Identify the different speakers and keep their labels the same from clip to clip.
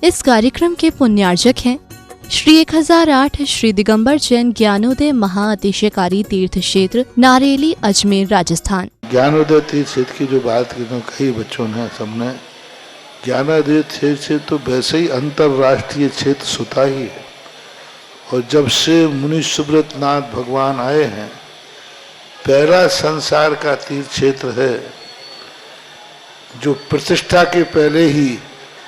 Speaker 1: इस कार्यक्रम के पुण्यार्जक हैं श्री 1008 श्री दिगंबर जैन ज्ञानोदय महाअतिशयकारी तीर्थ क्षेत्र नारेली अजमेर राजस्थान।
Speaker 2: ज्ञानोदय तीर्थ क्षेत्र की जो बात की तो कई बच्चों ने सबने ज्ञानोदय तीर्थ क्षेत्र तो वैसे ही अंतर्राष्ट्रीय क्षेत्र सुता ही है। और जब से मुनि सुब्रत नाथ भगवान आए हैं, पहला संसार का तीर्थ क्षेत्र है जो प्रतिष्ठा के पहले ही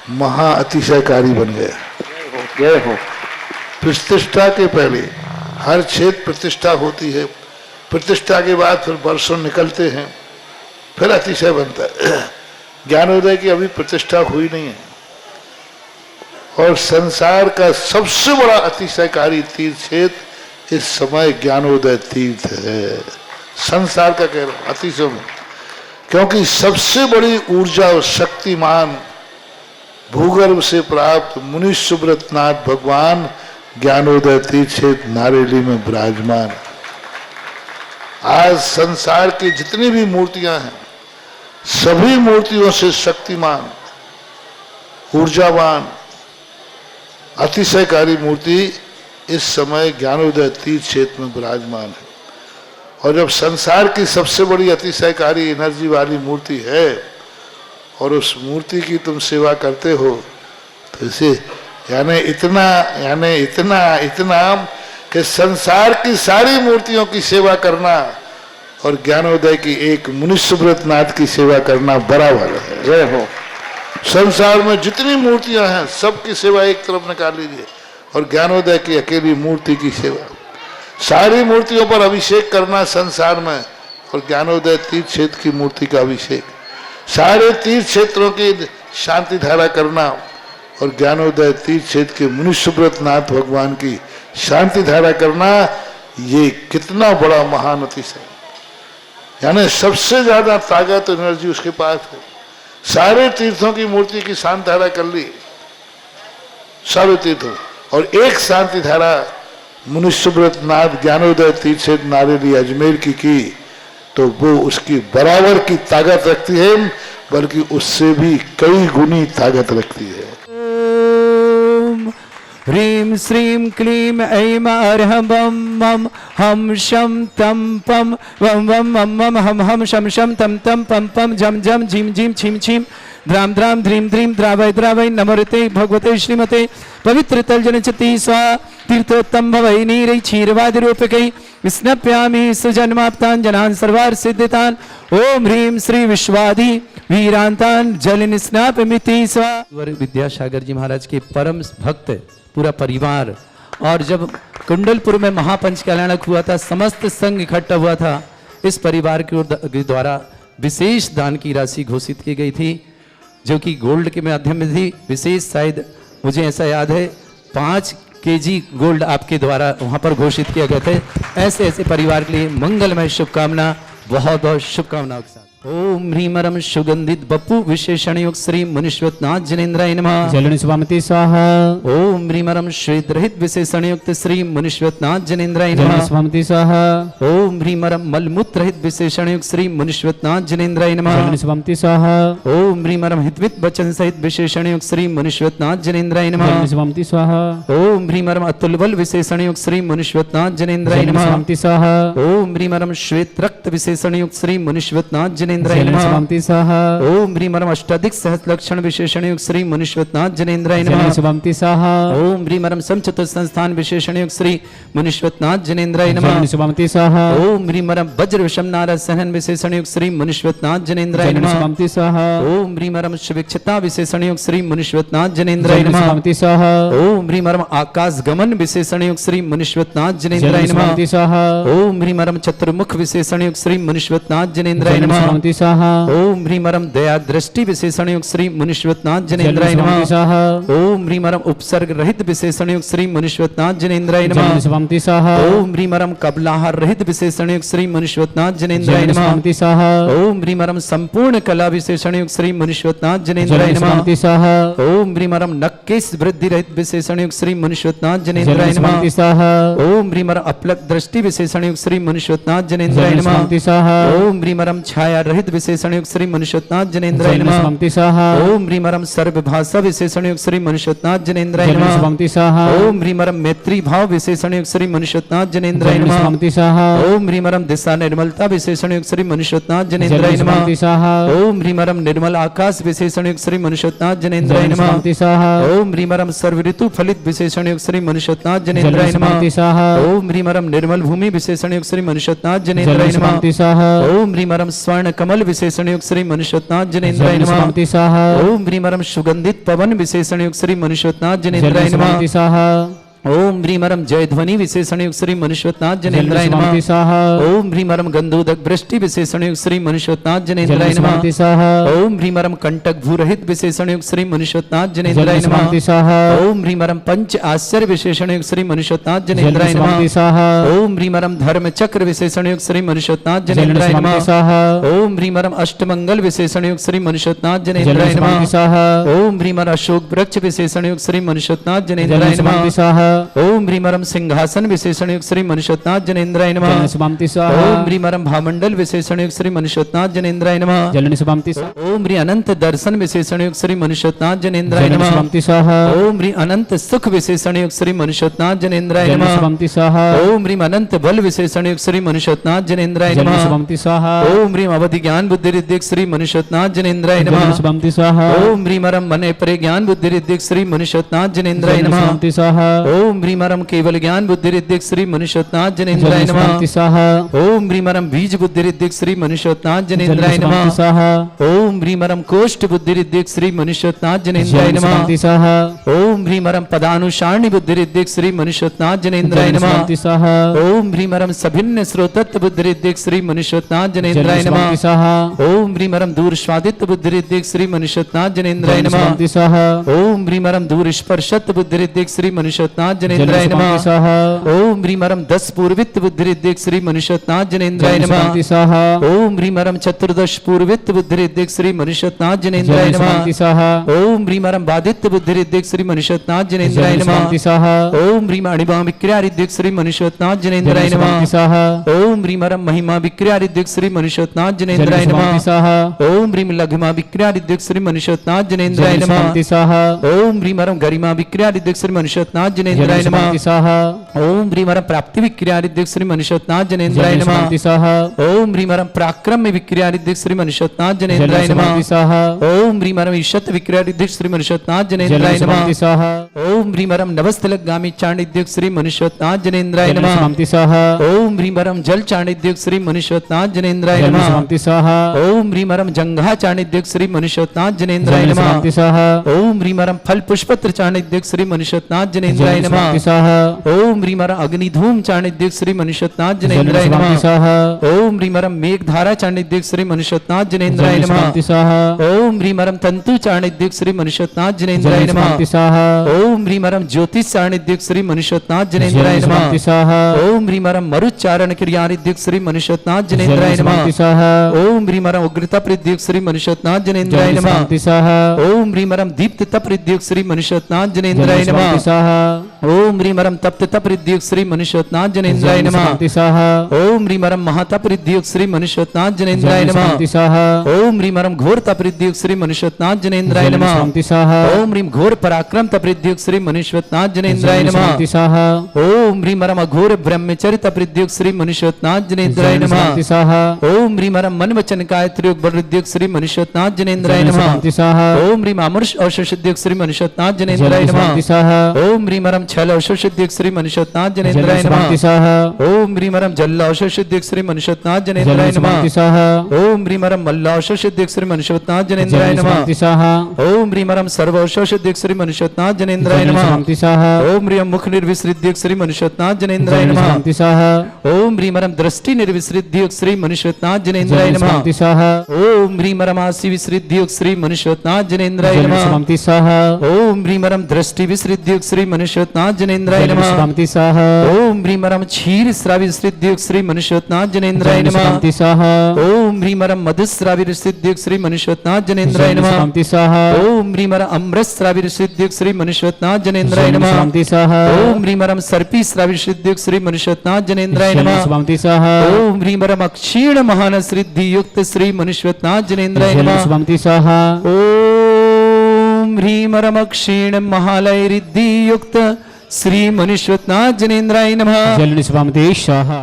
Speaker 2: महाअतिशयकारी बन गया। जय हो। प्रतिष्ठा के पहले हर क्षेत्र प्रतिष्ठा होती है, प्रतिष्ठा के बाद फिर वर्षों निकलते हैं, फिर अतिशय बनता है। ज्ञानोदय की अभी प्रतिष्ठा हुई नहीं है। और संसार का सबसे बड़ा अतिशयकारी तीर्थ क्षेत्र इस समय ज्ञानोदय तीर्थ है। संसार का कह रहा हूं अतिशय में, क्योंकि सबसे बड़ी ऊर्जा और शक्तिमान भूगर्भ से प्राप्त मुनि सुब्रत नाथ भगवान ज्ञानोदय तीर्थ क्षेत्र नारेली में विराजमान। आज संसार की जितनी भी मूर्तियां हैं, सभी मूर्तियों से शक्तिमान, ऊर्जावान, अतिशयकारी मूर्ति इस समय ज्ञानोदय तीर्थ क्षेत्र में विराजमान है। और जब संसार की सबसे बड़ी अतिशयकारी एनर्जी वाली मूर्ति है और उस मूर्ति की तुम सेवा करते हो, तो इसे यानी इतना कि संसार की सारी मूर्तियों की सेवा करना और ज्ञानोदय की एक मुनि सुब्रत नाथ की सेवा करना बराबर है। जय हो। संसार में जितनी मूर्तियां हैं सबकी सेवा एक तरफ निकाल लीजिए और ज्ञानोदय की अकेली मूर्ति की सेवा। सारी मूर्तियों पर अभिषेक करना संसार में और ज्ञानोदय तीर्थ क्षेत्र की मूर्ति का अभिषेक, सारे तीर्थ क्षेत्रों की शांति धारा करना और ज्ञानोदय तीर्थ क्षेत्र के मुनि सुब्रत नाथ भगवान की शांति धारा करना, ये कितना बड़ा महान अतिशय। यानी सबसे ज्यादा ताकत एनर्जी उसके पास है। सारे तीर्थों की मूर्ति की शांति धारा कर ली, सारे तीर्थों, और एक शांति धारा मुनि सुब्रत नाथ ज्ञानोदय तीर्थ क्षेत्र नारेली अजमेर की तो वो उसकी बराबर की ताकत रखती है, बल्कि उससे भी कई गुनी ताकत रखती है।
Speaker 3: ह्रीं श्रीं क्लीं ऐं अर्हं बम मम हम शम तम पम वम वम मम मम हम हम शम शम तम तम पम पम जम जम झिम झिम छिम छिम द्राम द्राम ध्रीम ध्रीम द्रावय द्रावय नमोते भगवते श्रीमते पवित्र तलजनचति स्वा तीर्थोत्तम भवै नीरै क्षीरवादि रूपकै स्नप्यामि सुजन्माप्तान् जनान् सर्वार्थ सिद्धितान्। ओम ह्रीं श्री विश्वादि वीरांतान् जलिन स्नापमिति स्वा। विद्यासागर जी महाराज के परम भक्त पूरा परिवार, और जब कुंडलपुर में महापंच कल्याणक हुआ था, समस्त संघ इकट्ठा हुआ था, इस परिवार के द्वारा विशेष दान की राशि घोषित की गई थी, जो कि गोल्ड के माध्यम में थी। विशेष शायद मुझे ऐसा याद है 5 केजी गोल्ड आपके द्वारा वहां पर घोषित किया गया था। ऐसे ऐसे परिवार के लिए मंगलमय शुभकामना, बहुत बहुत शुभकामनाओं के साथ। ओम ह्रीमरम सुगंधित बपु विशेषण युक्त श्री मुनिश्वत नाथ जनेन्द्राय नमः।
Speaker 4: जलनि स्वामति स्वाहा।
Speaker 3: ओम ह्रीमरम श्वेत रहित विशेषण युक्त श्री मुनिश्वत नाथ जनेन्द्राय नमः।
Speaker 4: जलनि स्वामति स्वाहा।
Speaker 3: ओम ह्रीमरम मलमूत्र रहित विशेषण युक्त श्री मुनिश्वत नाथ जनेन्द्राय नमः।
Speaker 4: जलनि स्वामति स्वाहा।
Speaker 3: ओम ह्रीमरम हितवित वचन सहित विशेषण युक्त श्री मुनिश्वत नाथ जनेन्द्राय नमः।
Speaker 4: जलनि स्वामति स्वाहा।
Speaker 3: ओम ह्रीमरम अतुल बल विशेषण युक्त श्री मुनिश्वत नाथ जनेन्द्राय
Speaker 4: जलनि
Speaker 3: नमः।
Speaker 4: स्वामति स्वाहा।
Speaker 3: ओम ह्रीमरम श्वेत रक्त विशेषण युक्त श्री मुनिश्वत नाथ जनेन्द्राय
Speaker 4: जलनि
Speaker 3: नमः।
Speaker 4: स्वामति स्वाहा।
Speaker 3: ओम ह्रीमरम अष्टाधिक सहस्र लक्षण विशेषण युक्त श्री मुनिश्वत नाथ जनेन्द्राय नमः।
Speaker 4: जलनि स्वामति स्वाहा।
Speaker 3: ओम ह्रीमरम समचतुर संस्थान विशेषण युक्त श्री मुनिश्वत नाथ जनेन्द्राय नमः।
Speaker 4: जलनि स्वामति स्वाहा।
Speaker 3: ओम ह्रीमरम वज्र विषम नारद सहन विशेषण युक्त श्री मुनिश्वत नाथ जनेन्द्राय
Speaker 4: जलनि
Speaker 3: नमः।
Speaker 4: स्वामति स्वाहा।
Speaker 3: ओम ह्रीमरम शिविक्षता विशेषण युक्त श्री मुनिश्वत नाथ जनेन्द्राय
Speaker 4: जलनि
Speaker 3: नमः।
Speaker 4: स्वामति स्वाहा।
Speaker 3: ओम ह्रीमरम आकाश गमन विशेषण युक्त श्री मुनिश्वत नाथ जनेन्द्राय
Speaker 4: जलनि
Speaker 3: नमः।
Speaker 4: स्वामति स्वाहा।
Speaker 3: ओम ह्रीमरम चतुर्मुख विशेषण युक्त श्री मुनिश्वत नाथ जनेन्द्राय
Speaker 4: जलनि
Speaker 3: नमः।
Speaker 4: स्वामति स्वाहा।
Speaker 3: ओम ह्रीमरम दया दृष्टि विशेषण युक्त श्री मुनिश्वत नाथ जनेन्द्राय
Speaker 4: जलनि
Speaker 3: नमः।
Speaker 4: स्वामति स्वाहा।
Speaker 3: ओम ह्रीमरम उपसर्ग रहित विशेषण युक्त श्री मुनिश्वत नाथ जनेन्द्राय नमः।
Speaker 4: जलनि स्वामति स्वाहा।
Speaker 3: ओम ह्रीमरम कबलाहार रहित विशेषण युक्त श्री मुनिश्वत नाथ जनेन्द्राय
Speaker 4: जलनि
Speaker 3: नमः।
Speaker 4: स्वामति स्वाहा।
Speaker 3: ओम ह्रीमरम संपूर्ण कला विशेषण युक्त श्री मुनिश्वत नाथ जनेन्द्राय
Speaker 4: जलनि
Speaker 3: नमः।
Speaker 4: स्वामति स्वाहा।
Speaker 3: ओम ह्रीमरम नक्केश वृद्धि रहित विशेषण युक्त श्री मुनिश्वत नाथ जनेन्द्राय
Speaker 4: जलनि
Speaker 3: नमः।
Speaker 4: स्वामति स्वाहा।
Speaker 3: ओम ह्रीमरम अपलक दृष्टि विशेषण युक्त श्री मुनिश्वत नाथ जनेन्द्राय
Speaker 4: जलनि
Speaker 3: नमः।
Speaker 4: स्वामति स्वाहा।
Speaker 3: ओम ह्रीमरम छाया रहित विशेषण युक्त श्री मनुष्योत्नाथ जनेन्द्राय नमः।
Speaker 4: शुभंति स्वाहा
Speaker 3: ओम ह्रीमरम सर्व भाषा विशेषण युक्त श्री मनुष्योत्नाथ जनेन्द्राय नमः।
Speaker 4: शुभंति स्वाहा
Speaker 3: ओम ह्रीमरम मैत्री भाव विशेषण युक्त श्री मनुष्योत्नाथ जनेन्द्राय नमः।
Speaker 4: शुभंति स्वाहा
Speaker 3: ओम ह्रीमरम दिशा निर्मलता विशेषण युक्त श्री मनुष्योत्नाथ जनेन्द्राय नमः।
Speaker 4: शुभंति स्वाहा
Speaker 3: ओम ह्रीमरम निर्मल आकाश विशेषण युक्त श्री मनुष्योत्नाथ जनेन्द्राय नमः।
Speaker 4: शुभंति स्वाहा
Speaker 3: ओम ह्रीमरम सर्व ऋतु फलित विशेषण युक्त श्री मनुष्योत्नाथ जनेन्द्राय नमः।
Speaker 4: शुभंति स्वाहा
Speaker 3: ओम ह्रीमरम निर्मल भूमि विशेषण युक्त श्री मनुष्योत्नाथ जनेन्द्राय नमः।
Speaker 4: शुभंति स्वाहा
Speaker 3: ओम ह्रीमरम स्वर्ण कमल विशेषण युक्त श्री मनुष्योत्नाथ जनेन्द्राय नमः।
Speaker 4: शुभंति स्वाहा
Speaker 3: ओम ह्रीमरम सुगंधित पवन विशेषण युक्त श्री मनुष्योत्नाथ जनेन्द्राय नमः।
Speaker 4: शुभंति स्वाहा
Speaker 3: ओम ह्रीमरम जय ध्वनि विशेषण युक्त श्री मनुष्योत्नाथ जनेन्द्राय नमः।
Speaker 4: शुभंति स्वाहा
Speaker 3: ओम ह्रीमरम गंधोदक वृष्टि विशेषण युक्त श्री मनुष्योत्नाथ जनेन्द्राय नमः।
Speaker 4: शुभंति स्वाहा
Speaker 3: ओम ह्रीमरम कंटक भूरहित विशेषण युक्त श्री मनुष्योत्नाथ जनेन्द्राय नमः।
Speaker 4: शुभंति स्वाहा
Speaker 3: ओम ह्रीमरम पंच आश्चर्य विशेषण युक्त श्री मनुष्योत्नाथ जनेन्द्राय नमः।
Speaker 4: शुभंति स्वाहा
Speaker 3: ओम ह्रीमरम धर्म चक्र विशेषण युक्त श्री मनुष्योत्नाथ जनेन्द्राय नमः।
Speaker 4: शुभंति स्वाहा
Speaker 3: ओम ह्रीमरम अष्टमंगल विशेषण युक्त श्री मनुष्योत्नाथ जनेन्द्राय नमः।
Speaker 4: शुभंति स्वाहा
Speaker 3: ओम ह्रीमर अशोक वृक्ष विशेषण युक्त श्री मनुष्योत्नाथ जनेन्द्राय नमः।
Speaker 4: शुभंति स्वाहा
Speaker 3: ओम ह्रीमरम सिंहासन विशेषण युक्त श्री मनुष्योत्नाथ जनेन्द्राय नमः।
Speaker 4: शुभंति स्वाहा
Speaker 3: ओम ह्रीमरम भामंडल विशेषण युक्त श्री मनुष्योत्नाथ जनेन्द्राय नमः।
Speaker 4: जलन शुभंति स्वाहा
Speaker 3: ओम ह्री अनंत दर्शन विशेषण युक्त श्री मनुष्योत्नाथ जनेन्द्राय नमः।
Speaker 4: शुभंति स्वाहा
Speaker 3: ओम ह्री अनंत सुख विशेषण युक्त श्री मनुष्योत्नाथ जनेन्द्राय नमः।
Speaker 4: शुभंति स्वाहा
Speaker 3: ओम ह्रीम अनंत बल विशेषण युक्त श्री मनुष्योत्नाथ जनेन्द्राय नमः।
Speaker 4: शुभंति स्वाहा
Speaker 3: ओम ह्रीम अवधि ज्ञान बुद्धि रिद्धिक श्री मनुष्योत्नाथ जनेन्द्राय नमः।
Speaker 4: शुभंति स्वाहा
Speaker 3: ओम ह्रीमरम मन परे ज्ञान बुद्धि रिद्धिक श्री मनुष्योत्नाथ जनेन्द्राय नमः।
Speaker 4: शुभंति स्वाहा
Speaker 3: ओम ह्रीमरम केवल ज्ञान बुद्धि रिद्धिक श्री मनुष्योत्नाथ जनेन्द्राय नमः।
Speaker 4: शुभंति स्वाहा
Speaker 3: ओम ह्रीमरम बीज बुद्धि रिद्धिक श्री मनुष्योत्नाथ जनेन्द्राय नमः।
Speaker 4: शुभंति स्वाहा
Speaker 3: ओम ह्रीमरम कोष्ठ बुद्धि रिद्धिक श्री मनुष्योत्नाथ जनेन्द्राय नमः।
Speaker 4: शुभंति स्वाहा
Speaker 3: ओम ह्रीमरम पदानुसारणी बुद्धि रिद्धिक श्री मनुष्योत्नाथ जनेन्द्राय नमः।
Speaker 4: शुभंति स्वाहा
Speaker 3: ओम ह्रीमरम सभिन्न स्रोतत्व बुद्धि रिद्धिक श्री मनुष्योत्नाथ जनेन्द्राय नमः।
Speaker 4: शुभंति स्वाहा
Speaker 3: ओम ह्रीमरम दूर स्वादित्व बुद्धि रिद्धिक श्री मनुष्योत्नाथ जनेन्द्राय नमः।
Speaker 4: शुभंति स्वाहा
Speaker 3: ओम ह्रीमरम दूर स्पर्शत्व बुद्धि रिद्धिक श्री मनुष्योत्नाथ जनेन्द्राय नमः।
Speaker 4: शुभंति स्वाहा
Speaker 3: ओम ह्रीमरम 10 पूर्वित्व बुद्धि रिद्धिक श्री मनुष्योत्नाथ जनेन्द्राय नमः।
Speaker 4: शुभंति स्वाहा
Speaker 3: ओम ह्रीमरम चतुर्दश पूर्वित्व बुद्धि रिद्धिक श्री मनुष्योत्नाथ जनेन्द्राय नमः।
Speaker 4: शुभंति स्वाहा
Speaker 3: ओम ह्रीमरम बादित्य बुद्धि रिद्धिक श्री मनुष्योत्नाथ जनेन्द्राय नमः।
Speaker 4: शुभंति स्वाहा
Speaker 3: ओम ह्रीम अणिमा विक्रिया रिद्धिक श्री मनुष्योत्नाथ जनेन्द्राय नमः।
Speaker 4: शुभंति स्वाहा
Speaker 3: ओम ह्रीमरम महिमा विक्रिया रिद्धिक श्री मनुष्योत्नाथ जनेन्द्राय
Speaker 4: शुभंति
Speaker 3: नमः।
Speaker 4: स्वाहा
Speaker 3: ओम ह्रीम लघिमा विक्रिया रिद्धिक श्री मनुष्योत्नाथ जनेन्द्राय नमः।
Speaker 4: शुभंति स्वाहा
Speaker 3: ओम ह्रीमरम गरिमा विक्रिया रिद्धिक श्री मनुष्योत्नाथ जनेन्द्राय नमः।
Speaker 4: शुभंति स्वाहा
Speaker 3: ओम ह्रीमरम प्राप्ति विक्रिया रिद्धिक श्री मनुष्योत्नाथ जनेन्द्राय नमः।
Speaker 4: शुभंति स्वाहा
Speaker 3: ओम ह्रीमरम पराक्रम विक्रिया रिद्धिक श्री मनुष्योत्नाथ जनेन्द्राय नमः।
Speaker 4: शुभंति स्वाहा
Speaker 3: ओम ह्रीमरम ईशत विक्रिया रिद्धिक श्री मनुष्योत्नाथ जनेन्द्राय नमः।
Speaker 4: शुभंति स्वाहा
Speaker 3: ओम ह्रीमरम नवस्थलगामी चाणिद्युक श्री मनुष्योत्नाथ जनेन्द्राय नमः।
Speaker 4: शुभंति स्वाहा
Speaker 3: ओम ह्रीमरम जल चाणिद्युक श्री मनुष्योत्नाथ जनेन्द्राय नमः।
Speaker 4: शुभंति स्वाहा
Speaker 3: ओम ह्रीमरम जंघा चाणिद्युक श्री मनुष्योत्नाथ जनेन्द्राय नमः।
Speaker 4: शुभंति स्वाहा
Speaker 3: ओम ह्रीमरम फल पुष्पत्र चाणिद्युक श्री मनुष्योत्नाथ जनेन्द्राय नमः।
Speaker 4: शुभंति स्वाहा
Speaker 3: ओम ह्रीमरम अग्निधूम चाणिद्युक श्री मनुष्योत्नाथ जनेन्द्राय
Speaker 4: शुभंति
Speaker 3: नमः।
Speaker 4: स्वाहा
Speaker 3: ओम ह्रीमरम मेघधारा चाणिद्युक श्री मनुष्योत्नाथ जनेन्द्राय नमः।
Speaker 4: शुभंति स्वाहा
Speaker 3: ओम ह्रीमरम तंतु चाणिद्युक श्री मनुष्योत्नाथ जनेन्द्राय नमः।
Speaker 4: शुभंति स्वाहा
Speaker 3: ओम ह्रीमरम ज्योतिष चाणिद्युक श्री मनुष्योत्नाथ जनेन्द्राय नमः।
Speaker 4: शुभंति स्वाहा
Speaker 3: ओम ह्रीमरम मरुच्चारण क्रियारिद्युक श्री मनुष्योत्नाथ जनेन्द्राय नमः।
Speaker 4: शुभंति स्वाहा
Speaker 3: ओम ह्रीमरम उग्रता प्रद्युक श्री मनुष्योत्नाथ जनेन्द्राय नमः।
Speaker 4: शुभंति स्वाहा
Speaker 3: ओम ह्रीमरम दीप्त तप्रद्युक श्री मनुष्योत्नाथ जनेन्द्राय नमः।
Speaker 4: शुभंति स्वाहा
Speaker 3: ओम ह्रीमरम तप्त तप्रद्युक श्री मनुष्योत्नाथ जनेन्द्राय नमः।
Speaker 4: शुभंति स्वाहा
Speaker 3: ओम ह्रीमरम महातप्रद्युक श्री मनुष्योत्नाथ जनेन्द्राय नमः।
Speaker 4: शुभंति स्वाहा
Speaker 3: ओम ह्रीमरम घोर तप्रद्युक श्री मनुष्योत्नाथ जनेन्द्राय नमः।
Speaker 4: शुभंति स्वाहा
Speaker 3: ओम ह्रीम घोर पराक्रम तप्रद्युक श्री मनुष्योत्नाथ जनेन्द्राय नमः।
Speaker 4: शुभंति स्वाहा
Speaker 3: ओम ह्रीमरम अघोर ब्रह्मचर्य तप्रद्युक श्री मनुष्योत्नाथ जनेन्द्राय नमः।
Speaker 4: शुभंति स्वाहा
Speaker 3: ओम ह्रीमरम मन वचन काय त्रियोग बलरुद्युक श्री मनुष्योत्नाथ जनेन्द्राय नमः।
Speaker 4: शुभंति स्वाहा
Speaker 3: ओम ह्रीम अमृष औषधुद्युक श्री मनुष्योत्नाथ जनेन्द्राय नमः।
Speaker 4: शुभंति स्वाहा
Speaker 3: ओम ह्रीमरम छल औषधुद्युक श्री मनुष्योत्नाथ जनेन्द्राय नमः।
Speaker 4: शुभंति स्वाहा
Speaker 3: ओम ह्रीमरम जल औषधुद्युक श्री मनुष्योत्नाथ जनेन्द्राय नमः।
Speaker 4: शुभंति स्वाहा
Speaker 3: ओम ह्रीमरम मल्ल औषधुद्युक श्री मनुष्योत्नाथ जनेन्द्राय नमः।
Speaker 4: शुभंति स्वाहा
Speaker 3: ओम ह्रीमरम सर्व औषधुद्युक श्री मनुष्योत्नाथ जनेन्द्राय नमः।
Speaker 4: शुभंति स्वाहा
Speaker 3: ओम ह्रीम मुख निर्विसृद्युक श्री मनुष्योत्नाथ जनेन्द्राय नमः।
Speaker 4: शुभंति स्वाहा
Speaker 3: ओम ह्रीमरम दृष्टि निर्विसृद्युक श्री मनुष्योत्नाथ जनेन्द्राय नमः।
Speaker 4: शुभंति स्वाहा
Speaker 3: ओम ह्रीमरम आसी विसृद्युक श्री मनुष्योत्नाथ जनेन्द्राय नमः।
Speaker 4: शुभंति स्वाहा
Speaker 3: ओम ह्रीमरम दृष्टि विसृद्युक श्री मनुष्योत्नाथ मनुष्योत्नाथ जनेन्द्राय
Speaker 4: जल
Speaker 3: नमः।
Speaker 4: निष्पामति स्वाहा
Speaker 3: ओम ह्रीं रम क्षीर श्राविर सिद्धियुक्त श्री मनुष्योत्नाथ जनेन्द्राय
Speaker 4: जल
Speaker 3: नमः।
Speaker 4: निष्पामति स्वाहा
Speaker 3: ओम ह्रीं रम मधुश्राविर सिद्धियुक्त श्री मनुष्योत्नाथ जनेन्द्राय
Speaker 4: जल
Speaker 3: नमः।
Speaker 4: निष्पामति स्वाहा
Speaker 3: ओम ह्रीं रम अमृत श्राविर सिद्धियुक्त श्री मनुष्योत्नाथ जनेन्द्राय
Speaker 4: जल
Speaker 3: नमः।
Speaker 4: निष्पामति स्वाहा
Speaker 3: ओम ह्रीं रम सर्पी श्राविर सिद्धियुक्त श्री मनुष्योत्नाथ जनेन्द्राय
Speaker 4: जल
Speaker 3: नमः।
Speaker 4: निष्पामति स्वाहा
Speaker 3: ओम ह्रीं रम अक्षीण महान सिद्धि युक्त श्री मनुष्योत्नाथ जनेन्द्राय
Speaker 4: जल
Speaker 3: नमः।
Speaker 4: निष्पामति स्वाहा
Speaker 3: ओम ह्रीं रम अक्षीण महालय रिद्धि युक्त श्री मनुष्योत्नाथ जनेन्द्राय नमः।
Speaker 4: जल निष्पामति स्वाहा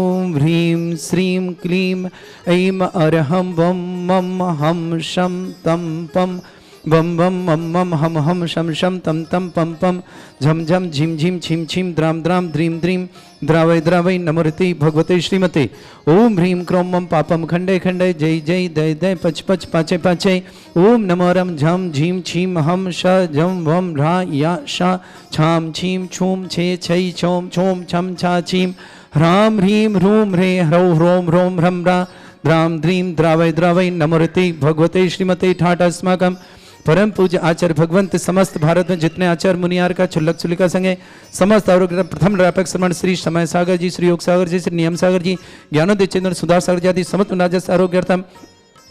Speaker 3: ओम ह्रीं श्रीं क्लीं ऐं अरहं वं मं हम शं तं पं वं वं मं मं हम शं शं तं तं पं पं झं झं झिं झिं छिं छिं द्रां द्रां द्रीं द्रीं द्रावय द्रावय नमोरति भगवते श्रीमते। ओम ह्रीं क्रों मं पापं खंडे खंडे जय जय दय दय पच पच पाचे पाचे। ओम नमो रम झं झीं छीं हम श झं वं रा या शा छां छीं छूं छे छै छौं छौं छं छा छीं ह्रां ह्रीं ह्रूं ह्रे ह्रौं ह्रों ह्रों ह्रं रा द्रां द्रीं द्रावय द्रावय नमोरति भगवते श्रीमते। ठाट अस्माकं परम पूज्य आचार्य भगवंत समस्त भारत में जितने आचार्य मुनियार का छुल्लक छुलिका संगे समस्त आरोग्य प्रथम रापक श्रमण श्री समय सागर जी, श्री योग सागर जी, श्री नियम सागर जी, ज्ञानोदय चंद्र सुधा सागर जी आदि समस्त राजस आरोग्यर्थम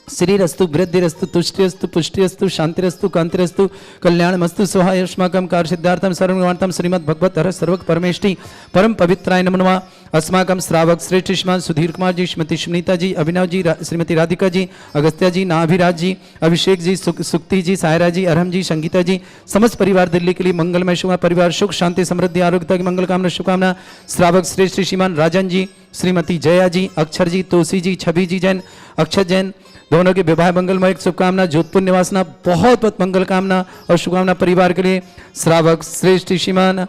Speaker 3: श्रीरस्तु वृद्धिरस्तु तुष्टिरस्तु पुष्टिरस्तु शांतिरस्तु कांतिरस्तु कल्याणमस्तु स्वाहा अस्माकं कार्य सिद्धार्थम सर्वगुणार्थम श्रीमद् भगवत हर सर्वक परमेष्टि परम पवित्राय नमो नमः। अस्माकं श्रावक श्रेष्ठ श्रीमान सुधीर कुमार जी, श्रीमती सुनीता जी, अभिनव जी, श्रीमती राधिका जी, अगस्त्या जी, नाभिराज जी, अभिषेक जी, सुक्ति जी, सायरा जी, अरहम जी, संगीता जी, समस्त परिवार दिल्ली के लिए मंगलमय शुभ परिवार सुख शांति समृद्धि आरोग्यता की मंगल कामना शुभकामना। श्रावक श्रेष्ठ श्रीमान राजन जी, श्रीमती जया जी, अक्षर जी, तोसी जी, छवि जी जैन, अक्षत जैन दोनों के विवाह मंगलमय शुभकामना। जोधपुर निवासना बहुत बहुत मंगल कामना और शुभकामना परिवार के लिए। श्रावक श्रेष्ठ श्रीमान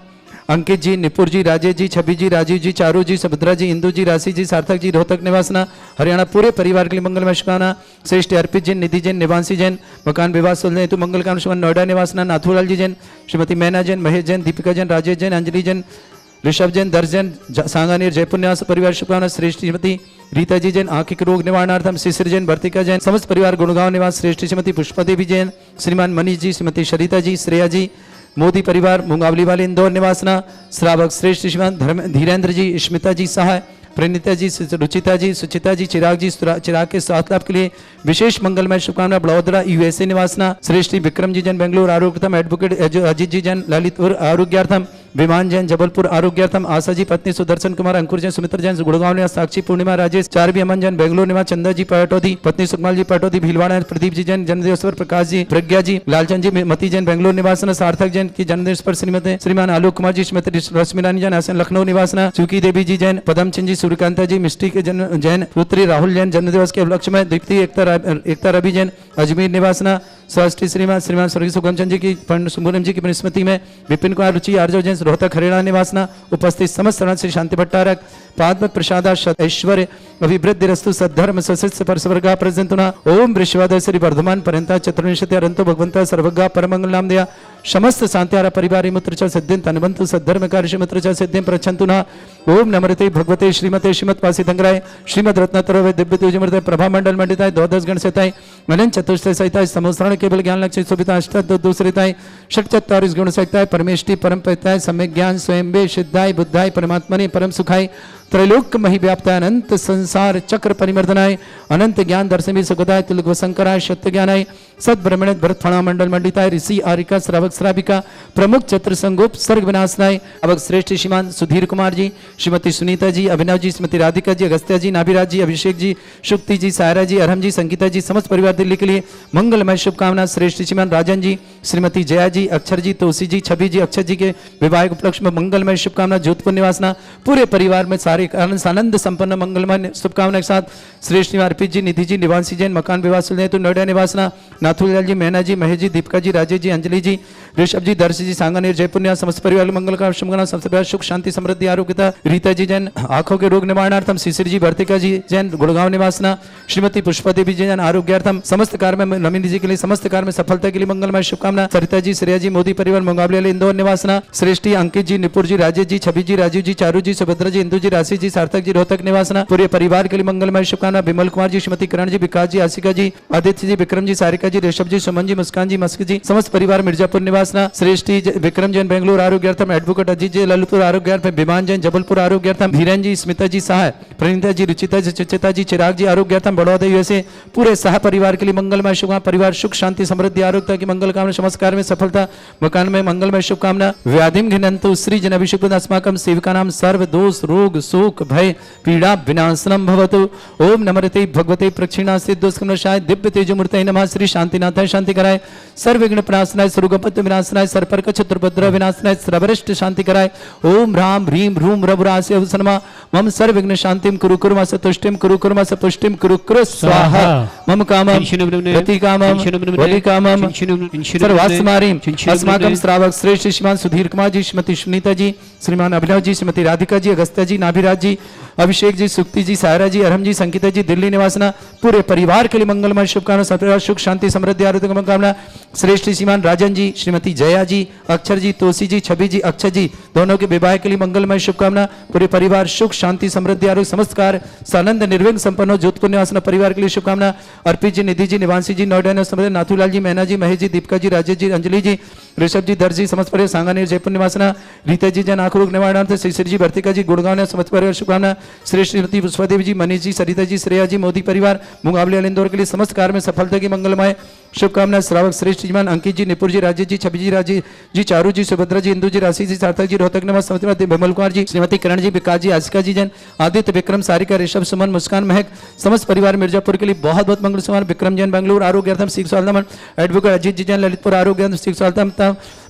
Speaker 3: अंकित जी, निपुर जी, राजेश जी, छवि जी, राजीव जी, चारू जी, सुभद्रा जी, इंदु जी, राशि जी, सार्थक जी, रोहतक निवासना हरियाणा पूरे परिवार के लिए मंगलमय शुभकामना। श्रेष्ठ अर्पित जैन, निधि जैन, निवांशी जैन मकान विवाह सुलझे तो मंगल कामना शुभ। नोएडा निवासना नाथूलाल जी जैन, श्रीमती मैना जैन, महेश जैन, दीपिका जैन, राजेश जैन, अंजलि जैन, ऋषभ जैन, दर्श जैन, सांगानेर जयपुर निवास परिवार शुभकामना। श्रेष्ठ श्रीमती रीता जी जैन आंखिक रोग निवारणार्थम, शिशिर जैन, भर्तिका जैन, समस्त परिवार गुड़गांव निवास। श्रेष्ठ श्रीमती पुष्पा देवी जैन, श्रीमान मनीष जी, श्रीमती शरीता जी, श्रेया जी, मोदी परिवार मुंगावली वाले इंदौर निवासना। श्रावक श्रेष्ठ श्रीमान धीरेन्द्र जी, स्मिता जी सहाय, प्रणीता जी, रुचिता जी, सुचिता जी, चिराग जी, चिराग के स्वास्थ्य लाभ के लिए विशेष मंगलमय शुभकामना। बड़ौदरा यूएसए निवासना। श्रेष्ठ विक्रम जी जैन बेंगलुरु आरोग्यर्थम, एडवोकेट अजीत जी जैन ललितपुर आरोग्यार्थम, विमान जैन जबलपुर आरोग्यार्थम, आशा जी पत्नी सुदर्शन कुमार, अंकुर जैन, सुमित्र जैन गुड़गांव निवास, साक्षी पूर्णिमा राजेश, चारबी अमन जैन बेंगलुरु निवास, चंदा जी पटौदी पत्नी सुकमाल जी पटौदी भीलवाड़ा, प्रदीप जी जैन जन्मदिवस पर, प्रकाश जी, प्रज्ञा जी, लालचंद जी मती जैन बेंगलुरु निवासना, सार्थक जैन की जन्मदिवस पर श्रीमती श्रीमान आलोक कुमार जी, श्रीमती रश्मि रानी जैन आसन लखनऊ निवासना, चूकी देवी जी जैन, पदम चंद जी, सूर्यकांता जी, मिष्टी के जैन, पुत्री राहुल जैन जन्मदिवस के उपलक्ष्य में, दीप्ति एकता रवि जैन अजमेर निवासना। स्वास्थ्य श्रीमान स्वर्गीय सुगमचंद जी की सुंबुरम जी की स्मृति में विपिन कुमार रुचि आर्जव जैन रोहतक हरियाणा निवासना। उपस्थित समस्त शरण श्री शांति भट्टारक पाद्म प्रसादा ऐश्वर्य अभिवृद्धि रस्तु सद्धर्म सशिष्य परस्वर्गा प्रजंतुना। ओम वृषवादय श्री वर्धमान पर्यंता चतुर्विंशति अरंतो भगवंता सर्वगा परमंगल नाम दया समस्त शांत्यारा परिवारी मुत्र च सिद्धिं तनवंतु सद्धर्म कार्य मुत्र च सिद्धिं प्रच्छन्तु न। ओम नमृते भगवते श्रीमते श्रीमद पासीधंगराय श्रीमद रत्नतरवे दिव्य तुजमृते प्रभा मंडल मंडिताय द्वादश गण सहिताय मनन चतुष्टय सहिताय समोस्रण केवल ज्ञान लक्ष्य सुविधा अष्टद दूसरिताय षट चत्वारिश गुण सहिताय परमेष्टि परम पिताय सम्यक ज्ञान स्वयं वे सिद्धाय बुद्धाय परमात्मने परम सुखाय त्रैलोक मही व्याप्ताय अनंत संसार चक्र परिमर्दनाय अनंत ज्ञान दर्शन सुगदाय तुलग शंकराय सत्य ज्ञानाय सद्ब्रह्मण भरत फणा मंडल मंडिताय ऋषि आरिका श्रावक श्राविका प्रमुख चतुर संगोप सर्ग विनाशनाय अवक श्रेष्ठ श्रीमान सुधीर कुमार जी, श्रीमती सुनीता जी, अभिनव जी, श्रीमती राधिका जी, अगस्त्या जी, नाभिराज जी, अभिषेक जी, शुक्ति जी, सायरा जी, अरहम जी, संगीता जी, समस्त परिवार दिल्ली के लिए मंगलमय शुभकामना। श्रेष्ठ श्रीमान राजन जी, श्रीमती जया जी, अक्षर जी, तोसी जी, छवि जी, अक्षर जी के विवाह उपलक्ष्य में मंगलमय शुभकामना। जोधपुर निवासना पूरे परिवार में सारे आनंद संपन्न मंगलमय शुभकामना के साथ श्रेष्ठ श्रीमान अर्पित जी, निधि जी, निवांशी जैन मकान विवाह सुलझे तो नोएडा निवासना। नाथूलाल जी, मैना जी, महेश जी, दीपिका जी, राजेश जी, अंजलि जी, ऋषभ जी, दर्शी जी, सांगानेर जयपुर निवास समस्त परिवार मंगल का शुभकामना, समस्त परिवार सुख शांति समृद्धि आरोग्यता। रीता जी जैन आंखों के रोग निवारणार्थम, शिशिर जी भर्तिका जी जैन गुड़गांव निवासना, श्रीमती पुष्पा देवी जी जैन आरोग्यार्थम, समस्त कार्य में नमिनी जी के लिए समस्त कार्य में सफलता के लिए मंगलमय शुभकामना। सरिता जी, श्रेया जी, मोदी परिवार मुकाबले इंदौर निवासना, श्रेष्ठी अंकित जी, निपुर जी, राजेश जी, छवि जी, राजीव जी, चारू जी, सुभद्रा जी, इंदु जी, राशि जी, सार्थक जी, रोहतक निवासना, पूरे परिवार के लिए मंगलमय शुभकामना। विमल कुमार जी, श्रीमती किरण जी, विकास जी, आशिका जी, आदित्य जी, विक्रम जी, सारिका जी, ऋषभ जी, सुमन जी, मुस्कान जी, मस्क जी, समस्त परिवार मिर्जापुर निवासना, श्रेष्ठी विक्रम जैन बेंगलुरु आरोग्यार्थम, एडवोकेट अजीत जी ललितपुर आरोग्यार्थम, विमान जैन जबलपुर आरोग्यार्थम, धीरन जी, स्मिता जी सहाय, प्रणीता जी, रुचिता जी, सुचिता जी, चिराग जी आरोग्यार्थम, बड़ौदा यूएसए, पूरे सह परिवार के लिए मंगलमय शुभकामना। परिवार सुख शांति समृद्धि आरोग्यता की मंगल कामना, समस्कार में सफलता, मकान में मंगलमय शुभकामना। व्याधिम घिनंतु श्री जन अभिषेक अस्माकं सेवकानां सर्व दोष रोग शोक भय पीड़ा विनाशनम भवतु। ओम नमरते भगवते प्रक्षिणास्ते दोषकमशाय दिव्य तेजोमूर्तये नमः। श्री शांतिनाथाय शांति कराय, सर्व विघ्न प्रणाशनाय, सुरगपत्य विनाशनाय, सर्पर्क चतुर्भद्र विनाशनाय, सर्वरिष्ट शांति कराय। ओम राम ह्रीम ह्रूम रघुरास्य अवसनमा मम सर्व विघ्न शांतिम कुरु कुरु मास तुष्टिम कुरु कुरु मास पुष्टिम कुरु कुरु स्वाहा। मम कामम रति कामम वलि कामम सर्वास्मारीम अस्माकं श्रावक श्रेष्ठ श्रीमान सुधीर कुमार जी, श्रीमती सुनीता जी, श्रीमान अभिनव जी, श्रीमती राधिका जी, अगस्त्या जी, नाभिराज जी, अभिषेक जी, सुक्ति जी, सायरा जी, अरहम जी, संकिता जी, दिल्ली निवासना, पूरे परिवार के लिए मंगलमय शुभकामना, सत्य सुख शांति समृद्धि आरोग्य की कामना। श्रेष्ठ श्रीमान राजन जी, श्रीमती जया जी, अक्षर जी, तोसी जी, छवि जी, अक्षय जी, दोनों के विवाह के लिए मंगलमय शुभकामना। पूरे परिवार सुख शांति समृद्धि आरोग्य समस्त कार्य सानंद निर्विघ्न संपन्न हो। जोधपुर निवासना परिवार के लिए शुभकामना। अर्पित जी, निधि जी, निवांशी जी, नोएडा निवासना, नाथूलाल जी, मैना जी, महेश जी, दीपिका जी, राजेश जी, अंजलि जी, ऋषभ जी, दर्जी समस्त परिवार सांगानेर जयपुर निवासना, रीता जी जन आंख रोग निवारणार्थ, शिशिर जी भर्तिका जी गुड़गांव ने समस्त परिवार शुभकामना। श्रेष्ठ श्रीमती पुष्पा देवी जी, मनीष जी, सरिता जी, श्रेया जी, मोदी परिवार मुकाबले इंदौर के लिए समस्त कार्य में सफलता की मंगलमय शुभकामना। श्रावक श्रेष्ठ जीवन अंकित जी, निपुर जी, राजेश जी, छवि जी, राजी जी, चारू जी, सुभद्रा जी, इंदु जी, राशि जी, सार्थक जी, रोहतक निवास समस्त विमल कुमार जी, श्रीमती किरण जी, विकास जी, आशिका जी जन, आदित्य, विक्रम, सारिका, ऋषभ, सुमन, मुस्कान, महक, समस्त परिवार मिर्जापुर के लिए बहुत बहुत मंगल सुमान। विक्रम जैन बेंगलुरु आरोग्यार्थम, सीख स्वालम, एडवोकेट अजीत जी जैन ललितपुर आरोग्यार्थम, सीख स्वालम,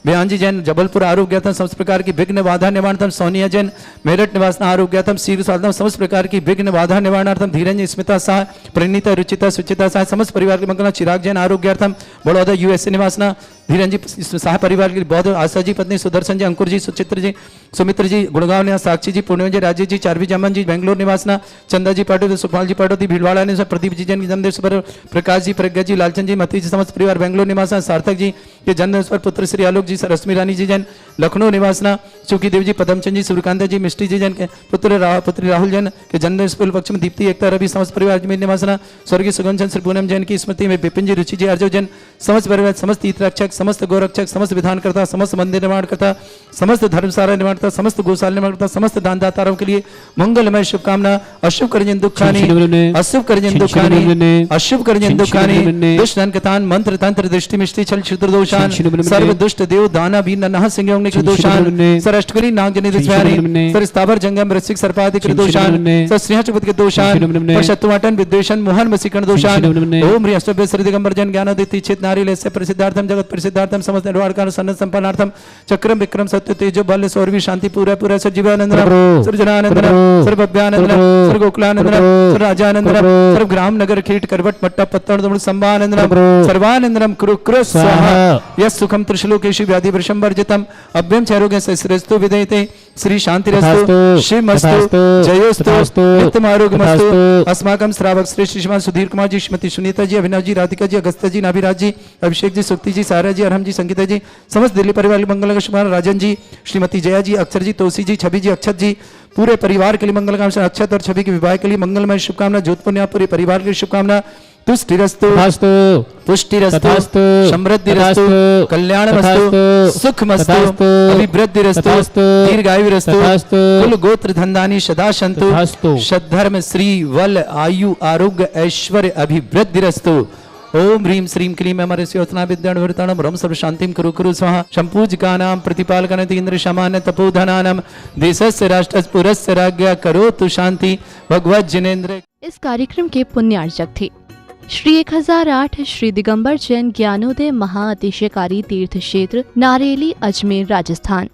Speaker 3: बयान जी जैन जबलपुर आरोग्यार्थम, समस्त प्रकार की विघ्न बाधा निवारणार्थम, सोनिया जैन मेरठ निवासना आरोग्यार्थम, सीख स्वालम, समस्त प्रकार की विघ्न बाधा निवारणार्थम, धीरज, स्मिता शाह, प्रणीता, रुचिता, सुचिता शाह, समस्त परिवार के मंगल। चिराग जैन आरोग्यार्थम, बड़ौदा यूएसए निवासना, धीरन जी शाह परिवार के लिए बहुत। आशा जी पत्नी, सुदर्शन जी, अंकुर जी, सुचित्र जी, सुमित्र जी गुड़गांव निवास, साक्षी जी, पूर्णिमा जी, राजेश जी, चारवी जामन जी बेंगलोर निवासना, चंदा जी पाटोदी, सुखपाल जी पाटोदी भीलवाड़ा निवास, प्रदीप जी जन जन्मदिवस पर प्रकाश जी, प्रज्ञा जी, लालचंद जी, मती जी, समस्त परिवार बेंगलोर निवासना, सार्थक जी के जन्मदिवस पर पुत्र श्री आलोक जी, रश्मि रानी जी जन लखनऊ निवासना, चुकी देव जी, पदमचंद जी, सूर्यकांत जी, मिष्टी जी जन के पुत्री राहुल जन के जन्मदिवस पर पक्ष में दीप्ति, एकता, रवि, समस्त परिवार अजमेर निवासना, स्वर्गीय सुगम चंद, श्री पूनम जैन की स्मृति में विपिन जी, रुचि जी, अर्जुन जन, समस्त परिवार, समस्त तीर्थरक्षक, समस्त गोरक्षक, समस्त विधानकर्ता, समस्त मंदिर निर्माणकर्ता, समस्त धर्मशाला निर्माणकर्ता, समस्त गौशाला निर्माणकर्ता, समस्त दानदाताओं के लिए मंगलमय शुभकामना। अशुभ करजन दुखानी, अशुभ करजन दुखानी, अशुभ करजन दुखानी, दुष्ट धनकतान, मंत्र तंत्र दृष्टि मिष्टि छल क्षुद्र दोषान, सर्व दुष्ट देव दाना वीर ननह सिंह योगनिक दोषान, सर अष्टकरी नाग जनि दुष्वारी, सर स्थावर जंगम रसिक सर्पादिक दोषान, सर स्नेह चुपत के दोषान, पर शत्रुवाटन विद्वेषण मोहन वसीकरण दोषान। ओम ह्री अष्टभ्य श्री दिगंबर जन ज्ञानोदिति चित नारी लेस्य प्रसिद्धार्थम जगत प्रसिद्धार्थम समस्त निर्वाणकार सन्नत संपन्नार्थम चक्रम विक्रम सत्य तेजो बल सौरवी शांति पूरा पूरा सर्वजीवानंदनम सर्वजनानंदनम सर्वभव्यानंदनम सर्वगोकुलानंदनम सर्वराजानंदनम सर्वग्राम नगर कीट करवट मट्टा पत्तन दमन संभानंदनम सर्वानंदनम कुरु कुरु स्वाहा। यस सुखम त्रिशलोकेशु व्याधि वृषम वर्जितम अभ्यम चैरोग्य सस्रस्तु विदयते श्री शांतिरस्तु शिवमस्तु जयोस्तु नित्यम आरोग्यमस्तु। अस्माकं श्रावक श्रेष्ठ श्रीमान सुधीर कुमार जी, श्रीमती सुनीता जी, अभिनव जी, राधिका जी, अगस्त्या जी, नाभिराज जी, अभिषेक जी, सुक्ति जी, सारा जी, अरहम जी, संगीता जी, समस्त दिल्ली परिवार मंगल का शुभकामना। राजन जी, श्रीमती जया जी, अक्षर जी, तोसी जी, छवि जी, अक्षत जी, पूरे परिवार के लिए मंगल कामना। अक्षत और छवि के विवाह के लिए मंगलमय शुभकामना। जोधपुर पूरे परिवार के लिए शुभकामना। तुष्टिरस्तु पुष्टिरस्तु समृद्धिरस्तु कल्याणमस्तु सुखमस्तु अभिवृद्धिरस्तु दीर्घायुरस्तु कुल गोत्र धनधानी सदा सन्तु सद्धर्म श्री वल आयु आरोग्य ऐश्वर्य अभिवृद्धिरस्तु। ओम ह्रीं श्रीं क्लीं हमारे स्योतना विद्याण विरताणम रम सर्व शांतिम कुरु कुरु स्वाहा। शंपूजकानां प्रतिपालकनति इंद्र शमान्य तपोधनानां देशस्य राष्ट्रस्य पुरस्य राज्ञा करोतु शांति भगवत जिनेन्द्र।
Speaker 1: इस कार्यक्रम के पुण्यार्चक थे श्री 1008 श्री दिगंबर जैन ज्ञानोदय महाअतिशयकारी तीर्थ क्षेत्र नारेली, अजमेर, राजस्थान।